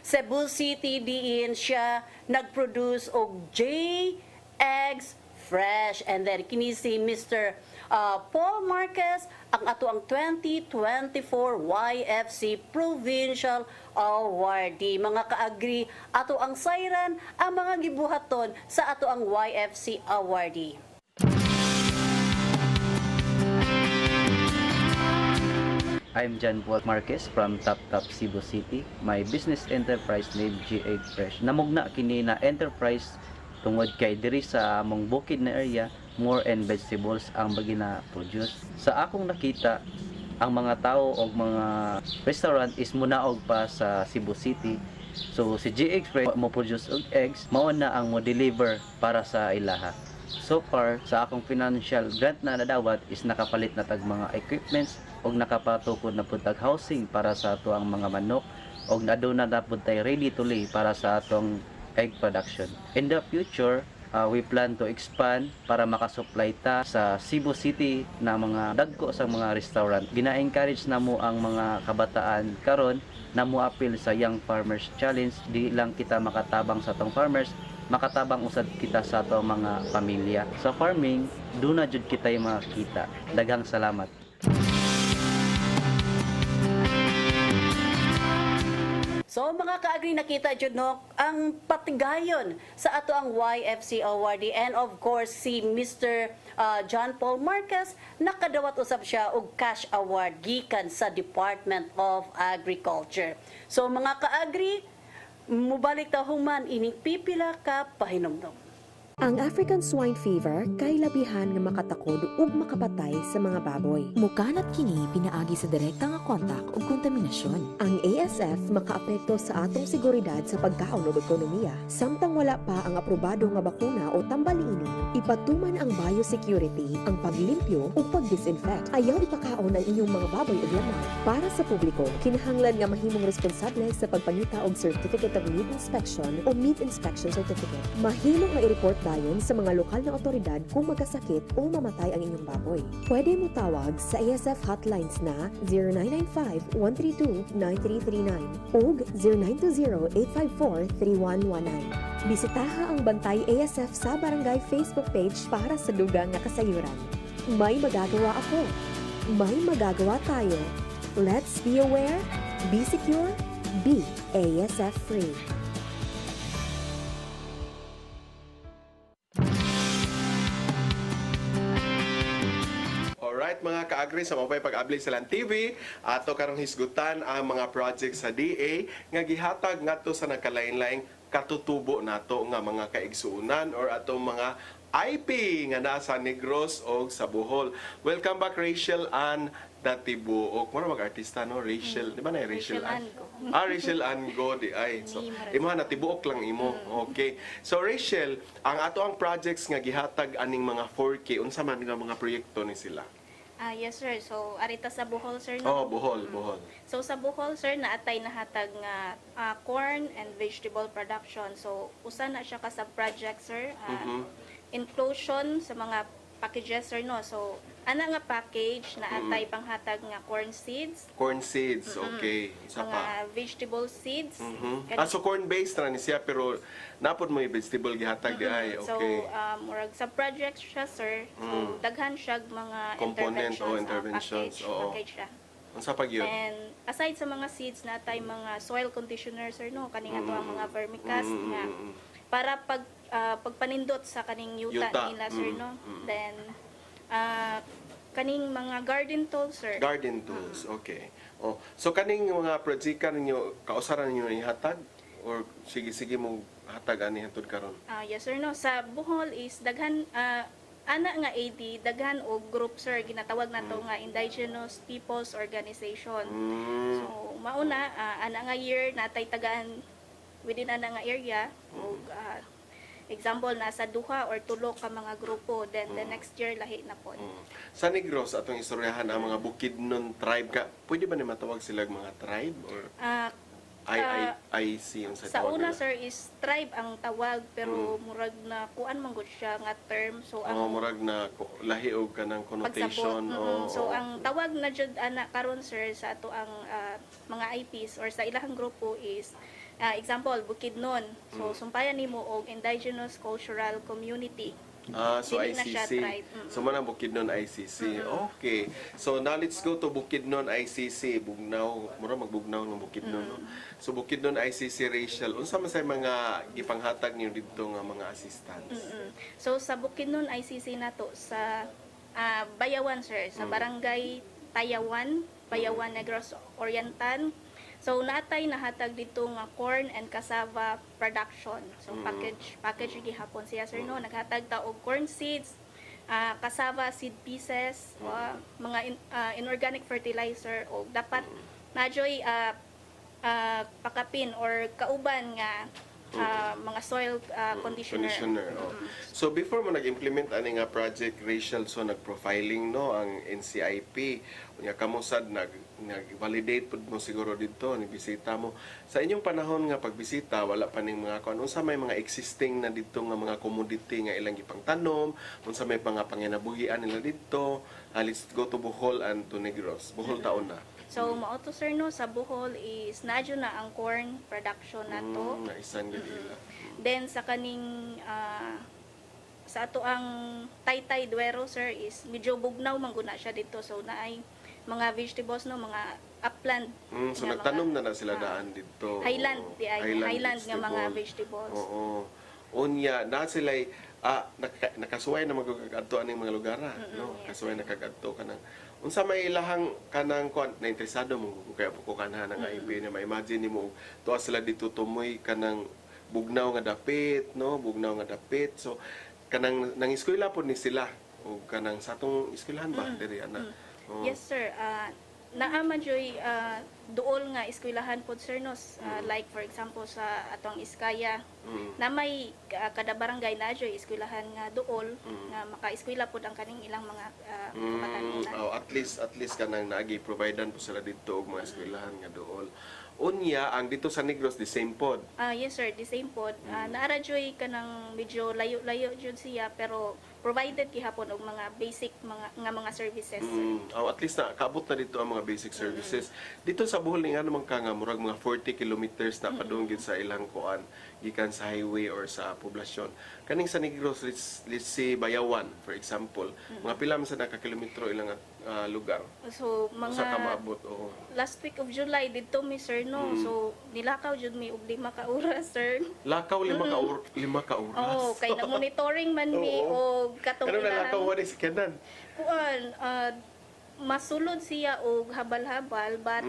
Cebu City diin siya nagproduce og J-Eggs Fresh. And then kini si Mr. Paul Marquez ang ato ang 2024 YFC Provincial Awardee. Mga kaagri, ato ang sayran ang mga gibuhaton sa ato ang YFC Awardee. I'm John Paul Marquez from Taptap, Cebu City. My business enterprise named J-Egg Fresh. Namugna kini na enterprise tungod kay diri sa among bukid na area, more and vegetables ang bagina produce. Sa akong nakita, ang mga tao o mga restaurant is munaog pa sa Cebu City. So si J-Egg Fresh mo produce og eggs, mao na ang mo deliver para sa ilaha. So far sa akong financial grant na nadawat is nakapalit na tag mga equipments og nakapatukod na pud tag housing para sa ato ang mga manok og aduna na pud tay ready to lay para sa atong egg production. In the future, we plan to expand para makasupply ta sa Cebu City na mga dagko sa mga restaurant. Gina-encourage na mo ang mga kabataan karon na mo appeal sa Young Farmers Challenge. Di lang kita makatabang sa atong farmers, makatabang usad kita sa atong mga pamilya. Sa farming, doon na jud kita makita. Daghang salamat. So mga kaagri, nakita jud no ang patigayon sa ato ang YFC Awardee, and of course si Mr. John Paul Marquez nakadawat usab siya og cash award gikan sa Department of Agriculture. So mga kaagri, mubalik ta human ining pipila ka pahinumdom. Ang African swine fever kay labihan nga makatakod ug makapatay sa mga baboy. Mukanat kini pinaagi sa direkta nga kontak ug kontaminasyon. Ang ASF makaapekto sa atong seguridad sa pagkaon ug ekonomiya. Samtang wala pa ang aprobado nga bakuna o tambaliini, ipatuman ang biosecurity, ang paglimpyo ug pagdisinfect. Ayaw ipakaon ang inyong mga baboy ug lamang. Para sa publiko, kinahanglan nga mahimong responsable sa pagpangita og Certificate of Meat Inspection o Meat Inspection Certificate. Mahimo nga i-report dayon sa mga lokal na otoridad kung magkasakit o mamatay ang inyong baboy. Pwede mo tawag sa ASF hotlines na 0995-132-9339 ug 0920-854-3119. Bisitaha ang Bantay ASF sa Barangay Facebook page para sa dugang nga kasayuran. May magagawa ako. May magagawa tayo. Let's be aware, be secure, be ASF free. Alright mga kaagri, sa mapay pag-abli sa Land TV, ato karong hisgutan ang mga project sa DA nga gihatag ngadto sa nakalain-laing katutubo nato nga mga kaigsuunan or atong mga IP nga nasa Negros o sa Bohol. Welcome back Rachel Ann Datibuok. Mura mag-artista no? Rachel, di ba na Rachel Ann? Rachel Ann Go di ay. So, imo na tibuok lang imo. Okay. So Rachel, ang ato ang projects nga gihatag aning mga 4K unsa man nga mga proyekto ni sila? Yes sir. So arita sa Bohol sir no. Oh, Bohol. So sa Bohol sir naatay nahatag nga corn and vegetable production. So usa na siya ka sa project sir. Inclusion sa mga packages sir no. So ana nga package na atay panghatag nga corn seeds. Corn seeds, okay. Isa Mga pa. vegetable seeds. So corn based ra ni siya pero napod mo yung vegetable gihatag di ay. Okay. So murag sa project siya sir. So daghan siya mga Component o interventions. interventions. Package siya. Unsa pag yun? And aside sa mga seeds na tay mga soil conditioner sir no kaning ato ang mga vermicast nga para pagpanindot sa kaning yuta nila sir no. Then kaning mga garden tools sir. Garden tools, okay. Oh, so kaning mga projika ninyo kausaran ninyo ihatag or sige mo hatag ani hantud karon? Yes sir no sa Bohol is daghan ana nga AD daghan og group sir ginatawag nato nga Indigenous Peoples Organization. So mauna ana nga year natay tagaan within ana nga area og example nasa duha or tulo ka mga grupo then the next year lahi na pod. Sa Negros atong istoryahan ang mga Bukidnon tribe ka. Pwede ba ni matawag sila mga tribe or IC unsa sa una sir is tribe ang tawag pero murag na kuan man gud siya nga term so ang murag na lahi og kanang connotation so ang tawag na jud ana karon sir sa ato ang mga IPs or sa ilahang grupo is example Bukidnon so sumpayan nimo og Indigenous Cultural Community. So ICC. So man Bukidnon ICC. Okay. So now let's go to Bukidnon ICC. Bugnaw, mura magbugnaw ng Bukidnon. No? So Bukidnon ICC Rachel, unsa man say mga gipanghatag niyo didto nga mga assistance? So sa Bukidnon ICC nato sa Bayawan sir, sa Barangay Tayawan, Bayawan Negros Oriental. So natay nahatag dito nga corn and cassava production. So package gihapon siya sir no naghatag ta og corn seeds, cassava seed pieces, mga inorganic fertilizer o dapat najoy pakapin or kauban nga mga soil conditioner. So before mo nag-implement ani nga project Rachel so nag-profiling no ang NCIP unya kamo sad nag-validate pud mo siguro dito ni bisita mo sa inyong panahon nga pagbisita wala pa ning mga kuan unsa may mga existing na dito nga mga commodity nga ilang gipangtanom unsa may mga panginabuhian nila dito. Let's go to Bohol and to Negros. Bohol taon na. So mao to sir no sa Bohol is nadyo na ang corn production nato. Naisan gid ila. Then sa kaning sa ato ang Taytay Duero sir is medyo bugnaw man guna siya dito so naay mga vegetables no mga upland. So nagtanom na sila daan dito. Highland nga mga vegetables. Oo. Unya na sila nakasuway na magkakadto aning mga lugar no. Kasuway na kagadto kanang unsa may ilahang kanang kon na interesado mo kaya ko kanha nga IP na ma-imagine nimo tuwa sila dito tumoy kanang bugnaw nga dapit no bugnaw nga dapit so kanang nang eskwela pod ni sila o kanang sa atong eskwelahan ba diri ana. Yes sir. Naa joy duol nga eskwelahan pod sir no like for example sa atong Iskaya na may kada barangay na joy eskwelahan nga duol nga maka-eskwela pod ang kaning ilang mga kabatanon. At least kanang naagi providean po sila dito og mga eskwelahan nga duol. Unya ang dito sa Negros the same pod. Yes sir, the same pod. Naara-joy ka ng medyo layo-layo jud siya pero provided gihapon og mga basic mga services. At least na kaabot na dito ang mga basic services. Dito sa Bohol nga naman ka nga murag mga 40 kilometers na padung gid sa ilang kuan gikan sa highway or sa poblasyon. Kaning sa Negros, let's say Bayawan for example, mga pila man sa naka-kilometro ilang lugar. So Usa ka mga maabot oo. last week of July dito mi sir no. So nilakaw jud mi og 5 ka oras sir. Lakaw 5 ka oras. Oh, kay na monitoring man mi og katong Ano nalakaw wa sa kanan? kuan masulod siya og habal-habal but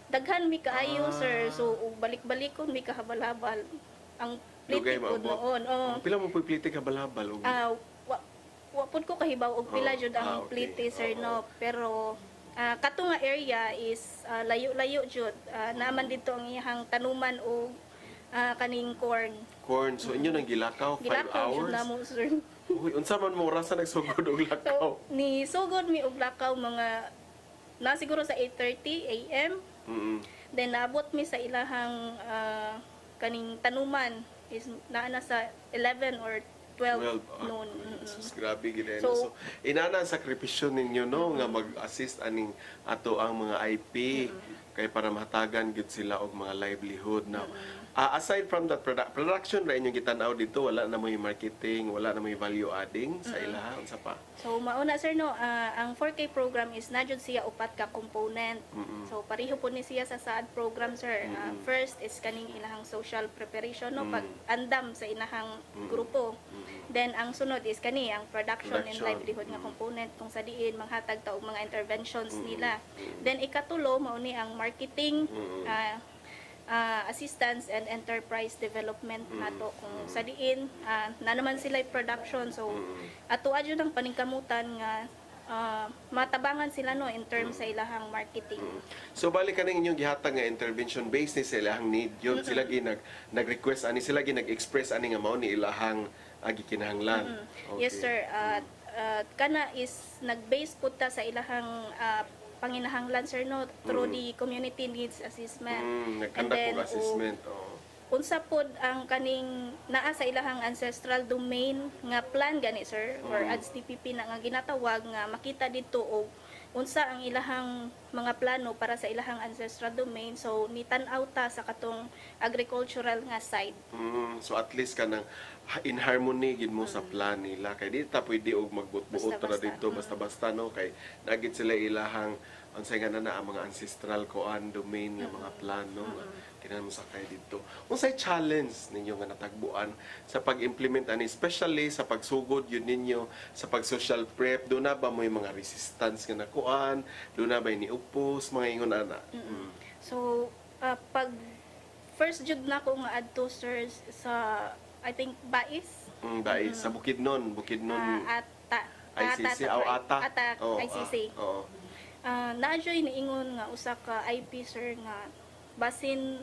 daghan mi kaayo sir. So og balik-balikon mi kahabal-habal ang Lugay plite pod maabot. noon. Oh. Pila mo puy plite ka balabal og Wa pud ko kahibaw og pila jud ang okay. plite sir no pero kato nga area is layo-layo jud naman dito ang iyang tanuman og kaning corn. So inyo nang gilakaw 5 Gilakaw jud hours. namo sir. Uy, unsa man mo rasa nagsugod og lakaw? So ni sugod mi og lakaw mga na siguro sa 8:30 AM. Then naabot mi sa ilahang kaning tanuman is naa na sa 11 or 12 noon. Sus, grabe gid eh, So, no? So inana ang sakripisyo ninyo no nga mag-assist aning ato ang mga IP kay para mahatagan gid sila og mga livelihood now. Aside from that production ra inyong gitan-aw dito, wala na may marketing, wala na may value adding sa ilaha unsa pa? So mauna sir no, ang 4K program is na jud siya upat ka component. So pareho po ni siya sa SAAD program sir. First is kaning ilahang social preparation no pag andam sa inahang grupo. Then ang sunod is kani ang production and livelihood nga component kung sa diin manghatag ta og mga interventions nila. Then ikatulo mao ni ang marketing assistance and enterprise development nato kung sa diin na naman sila production so ato adyo ng paningkamutan nga matabangan sila no in terms sa ilahang marketing. So balik kanang inyong gihatag nga intervention based ni sa ilahang need yun sila nag-request ani sila nag-express ani nga mao ni ilahang gikinahanglan. Yes sir, kana is nag-base pud ta sa ilahang panginahanglan sir no through the community needs assessment. And then assessment. Unsa pod ang kaning naa sa ilahang ancestral domain nga plan gani sir or ADS-TPP na nga ginatawag nga makita dito og unsa ang ilahang mga plano para sa ilahang ancestral domain so nitan-aw ta sa katong agricultural nga side. So at least kanang in harmony gid mo sa plan nila kay di ta pwede og magbut-buot ra dito basta-basta no kay nagit sila ilahang unsay nga na ang mga ancestral koan domain nga mga plano kinahanglan mo sakay dito. Unsay challenge ninyo nga natagbuan sa pag-implement ani especially sa pagsugod yun ninyo sa pag-social prep do na ba mo mga resistance nga nakuan do na ba ni upos mga ingon ana? So pag first jud na ko nga adto sir sa I think Bais. Bais sa Bukidnon ICC Ata ICC. Na-joy niingon nga usa ka IP sir nga basin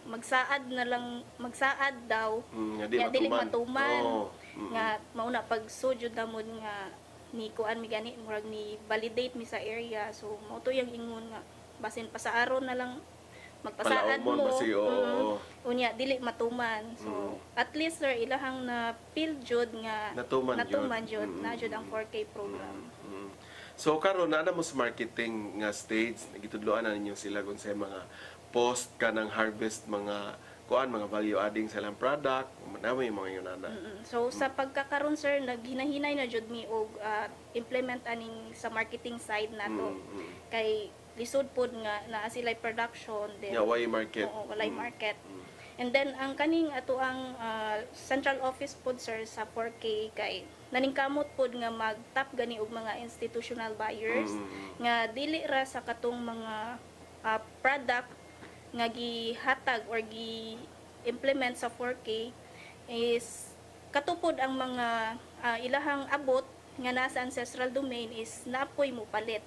magsaad na lang magsaad daw nga dili matuman nga mauna pag sujud namon nga ni kuan mi gani murag ni validate mi sa area so mao to yang ingon nga basin pasaaron na lang magpasaad mo unya dili matuman so at least sir ilahang na feel jud nga natuman jud na jud ang 4K program. So karon na mo sa marketing nga stage nagitudloan na ninyo sila kung sa mga post ka ng harvest mga kuan mga value adding sa ilang product manami mga yunana. So sa pagkakaron sir naghinahinay na jud mi og implement aning sa marketing side nato kay lisod pod nga naa sila production then walay market. Walay market. And then ang kaning ato ang central office pod sir sa 4K kay naningkamot pod nga mag-tap gani og mga institutional buyers nga dili ra sa katong mga product nga gihatag or gi-implement sa 4K is katupod ang mga ilahang abot nga nasa ancestral domain is napoy mo palit.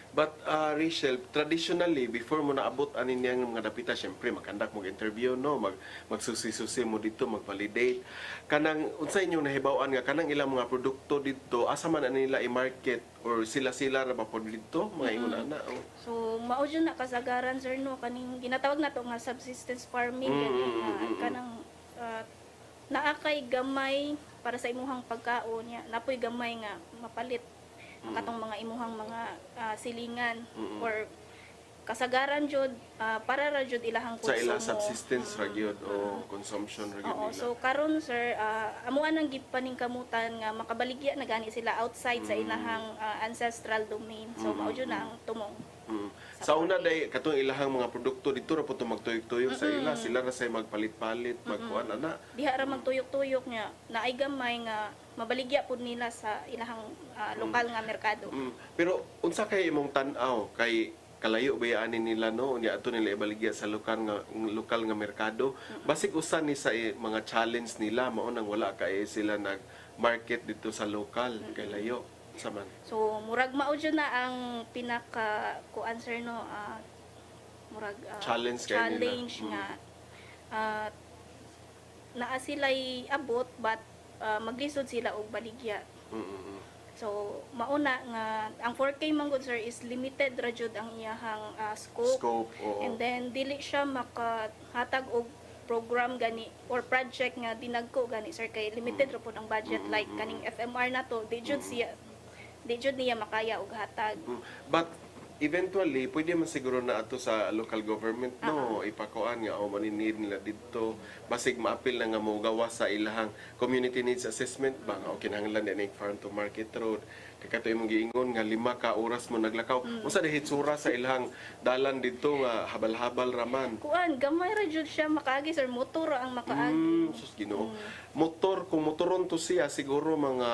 But Rachel, traditionally before mo naabot anin yang mga dapita, syempre makandak mo interview no, magsusi-susi mo dito, mag-validate. Kanang unsay inyong nahibaw-an nga kanang ilang mga produkto dito, asa man ani nila i-market or sila ra ba pod dito mga ingon ana? So mao jud na kasagaran sir no, kaning ginatawag nato nga subsistence farming kanang naakay gamay para sa imuhang pagkaon nya, napoy gamay nga mapalit ang katong mga imuhang mga silingan or kasagaran jud para ra jud ilahang konsumo sa ilang subsistence ra gyud o consumption ra gyud nila. So karon sir amuan ang gipaningkamutan nga makabaligya na gani sila outside sa ilahang ancestral domain. So mao jud na ang tumong. Sa una day katong ilahang mga produkto dito ra po to magtuyok-tuyok sa ila, sila ra say magpalit-palit, magkuan ana. Diha ra magtuyok-tuyok nya naay gamay nga mabaligya pud nila sa ilahang lokal nga merkado. Pero unsa kay imong tan-aw kay kalayo bayaanin nila no unya ato nila ibaligya sa lokal nga merkado? Basig usa ni sa mga challenge nila mao nang wala kay sila nag market dito sa lokal kay layo. Saman. So murag mao jud na ang pinaka answer no murag challenge nga naa sila'y abot but maglisod sila og baligya. So mauna nga ang 4K manggod sir is limited ra jud ang iyahang scope. And then dili siya makahatag og program gani or project nga dinagko gani sir kay limited ra pud ang budget like kaning FMR nato di jud niya makaya og hatag. But eventually pwede man siguro na ato sa local government no ipakuan nga o maninid nila dito basig maapil na nga mo gawas sa ilahang community needs assessment ba nga o kinahanglan din farm to market road kay kato imong giingon nga 5 ka oras mo naglakaw unsa dihit sura sa ilahang dalan dito nga habal-habal raman kuan gamay ra jud siya makaagi sir motor ang makaagi. Sus Ginoo. Motor kung motoron to siya siguro mga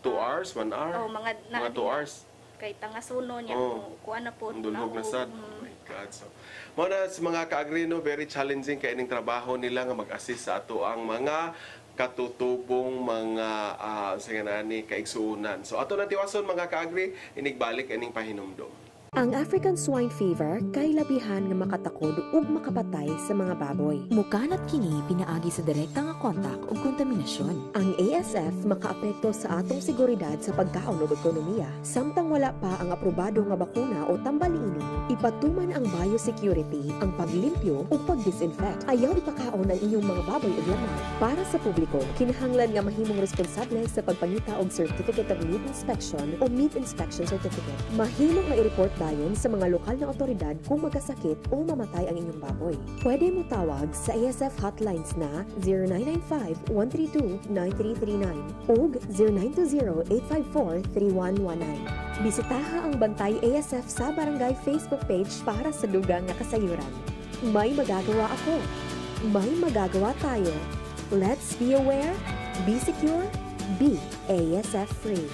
2 hours, 1 hour. Mga 2 hours. Kay tangasuno niya kuan na po. Dulhog na sad. Oh my God. So, mo na sa mga ka-agrino, very challenging kay ining trabaho nila nga mag-assist sa ato ang mga katutubong mga sanganani kaigsuunan. So ato na tiwason mga ka-agri, inigbalik ining pahinumdom. Ang African swine fever kay labihan nga makatakod ug makapatay sa mga baboy. Mukanat kini pinaagi sa direkta nga kontak ug kontaminasyon. Ang ASF makaapekto sa atong seguridad sa pagkaon ug ekonomiya. Samtang wala pa ang aprobado nga bakuna o tambaliini, ipatuman ang biosecurity, ang paglimpyo ug pagdisinfect. Ayaw ipakaon ang inyong mga baboy ug lamang. Para sa publiko, kinahanglan nga mahimong responsable sa pagpangita og Certificate of Meat Inspection o Meat Inspection Certificate. Mahimong ma-report dayon sa mga lokal na otoridad kung magkasakit o mamatay ang inyong baboy. Pwede mo tawag sa ASF hotlines na 0995-132-9339 o 0920-854-3119. Bisitaha ang Bantay ASF sa Barangay Facebook page para sa dugang nga kasayuran. May magagawa ako. May magagawa tayo. Let's be aware, be secure, be ASF free.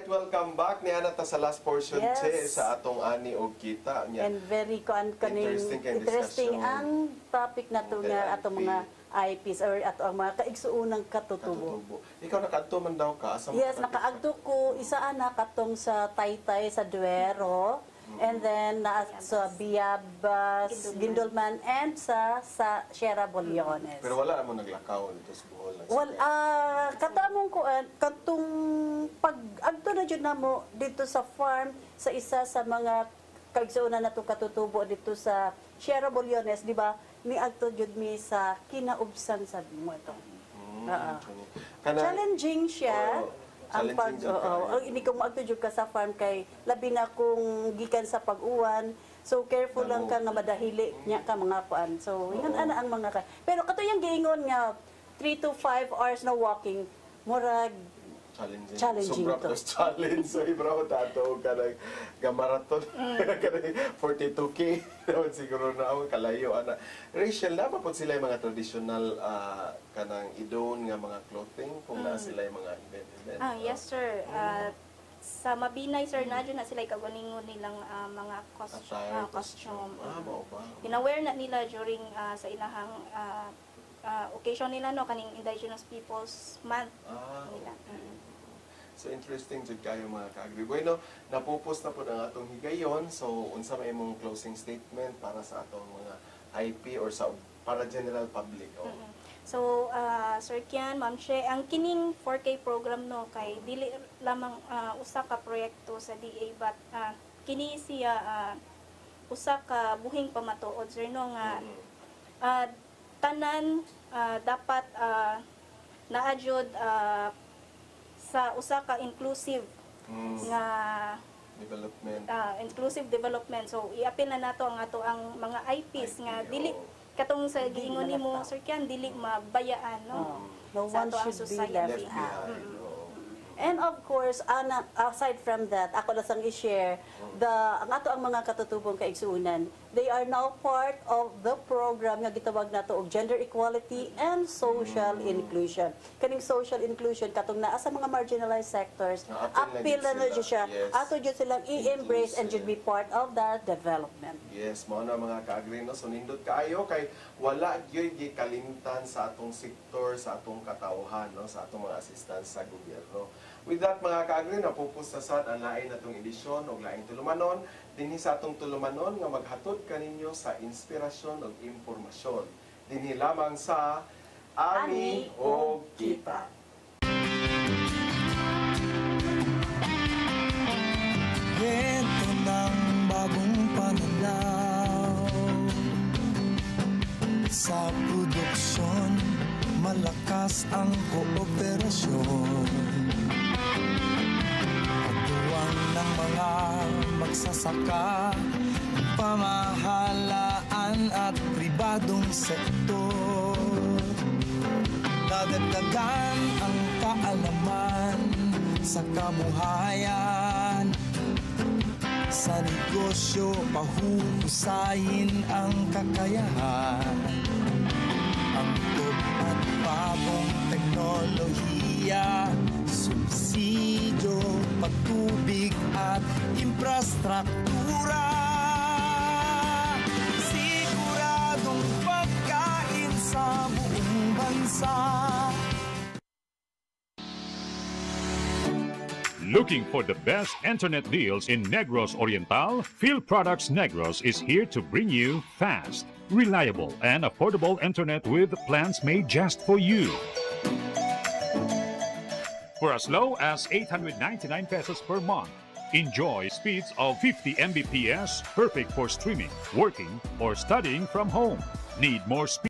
Welcome back ni Ana ta sa last portion sa atong ani og kita nya. And very interesting ang topic na to nga atong mga IPs or ato ang mga kaigsuunang katutubo. Ikaw nakaadto man daw ka asa? Yes, nakaadto ko isa ana katong sa Taytay sa Duero. And then sa Biabas, Gindolman, and sa Sierra Boliones. Pero wala mo naglakaw dito sa Bohol. Katamong ko, katong pag-agto na dyan na mo dito sa farm, sa isa sa mga kaigsuunan na itong katutubo dito sa Sierra Boliones, di ba? Ni agto dyan mi sa kinaubsan sa mo ito. Challenging siya. Ang pag ini kung magtudyo ka sa farm kay labi na kung gikan sa pag-uwan, so careful lang ka nga madahili nya ka mga kuan. So yan ana ang mga pero kato yung giingon nga 3 to 5 hours na walking murag challenging to. Challenge. So, ibraw tato ka nag-marathon. 42K. Naman siguro na ako kalayo. Rachel, dapat po sila yung mga traditional kanang idon nga mga clothing kung na sila yung mga event? Yes, sir. sa Mabinay, sir, na dyan na sila ikaguningon nilang mga costume. Mao ba? Ina-wear na nila during sa ilahang occasion nila, no, kaning Indigenous Peoples Month nila. So interesting jud kayo mga ka-agri. Bueno, napupos na po ang atong higayon. So unsa may imong closing statement para sa atong mga IP or sa para general public? So, Sir Kian, Ma'am She, ang kining 4K program no kay dili lamang usa ka proyekto sa DA but kini siya usa ka buhing pamatuod, sir, no, nga tanan dapat naadjud sa usa ka inclusive nga inclusive development. So iapil na nato ang mga IPs nga dili katong sa giingon nimo, Sir Kian, dili mabayaan, no? No one should be left out. And of course, aside from that, ako lang sang i-share, ang ato ang mga katutubong kaigsuunan, they are now part of the program nga gitawag nato og gender equality and social inclusion. Kaning social inclusion katong naa sa mga marginalized sectors, appeal na siya. Ato jud silang i-embrace and should be part of that development. Yes, mao na mga ka-agri, no? So nindot kaayo kay wala gyud gikalimtan sa atong sektor, sa atong katawhan, no, sa atong mga assistance sa gobyerno. With that mga ka-agri, napupustasan ang lain natong edisyon og laing tulumanon dinhi sa atong tulumanon nga maghatod kaninyo sa inspirasyon ug impormasyon dinhi lamang sa Ani o Kita. Kwento ng bagong pananaw sa produksyon, malakas ang kooperasyon. Pagduwang ng mga magsasaka, pamahalaan at pribadong sektor. Dadagdagan ang kaalaman sa kabuhayan. Sa negosyo, pahuhusayin ang kakayahan. Ang at bagong teknolohiya, subsidyo, pagtubig at infrastruktura. Siguradong pagkain sa buong bansa. Looking for the best internet deals in Negros Oriental? Field Products Negros is here to bring you fast, reliable, and affordable internet with plans made just for you. For as low as 899 pesos per month, enjoy speeds of 50 Mbps, perfect for streaming, working, or studying from home. Need more speed?